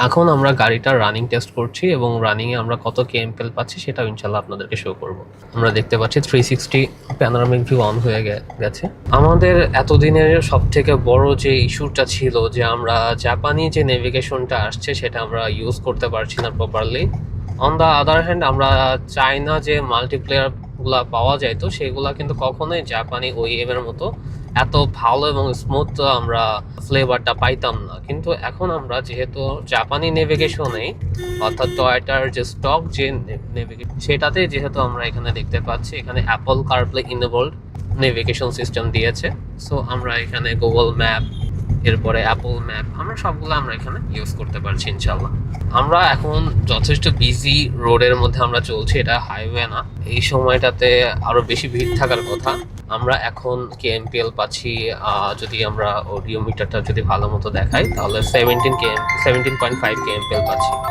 এখন আমরা গাড়িটা রানিং টেস্ট করছি এবং রানিংয়ে আমরা কত কেএমপিএল পাচ্ছি সেটাও ইনশাল্লাহ আপনাদেরকে শো করব। আমরা দেখতে পাচ্ছি 360 প্যানোরামিক ভিউ অন হয়ে গেছে। আমাদের এতদিনের সব থেকে বড় যে ইস্যুটা ছিল যে আমরা জাপানি যে নেভিগেশনটা আসছে সেটা আমরা ইউজ করতে পারছি না properly. On the other hand আমরা চাইনা যে মাল্টিপ্লেয়ারগুলো পাওয়া যায়, তো সেগুলো কিন্তু কখনোই জাপানি ওইএম এর মতো এত ভালো এবং স্মুথ আমরা ফ্লেভারটা পাইতাম না। কিন্তু এখন আমরা যেহেতু জাপানি নেভিগেশনেই অর্থাৎ টয়োটার যে স্টক যে নেভিগেশন সেটাতে যেহেতু আমরা এখানে দেখতে পাচ্ছি এখানে অ্যাপল কারপ্লে ইনেবলড নেভিগেশন সিস্টেম দিয়েছে। সো আমরা এখানে গুগল ম্যাপ, এরপরে অ্যাপল ম্যাপ, আমরা সবগুলো আমরা এখানে ইউজ করতে পারছি ইনশাল্লাহ। আমরা এখন যথেষ্ট বিজি রোডের মধ্যে আমরা চলছি, এটা হাইওয়ে না। এই সময়টাতে আরো বেশি ভিড় থাকার কথা। আমরা এখন কেএমপিএল পাচ্ছি, যদি আমরা অডিওমিটারটা যদি ভালো মতো দেখাই তাহলে 17.5 কেএমপিএল পাচ্ছি।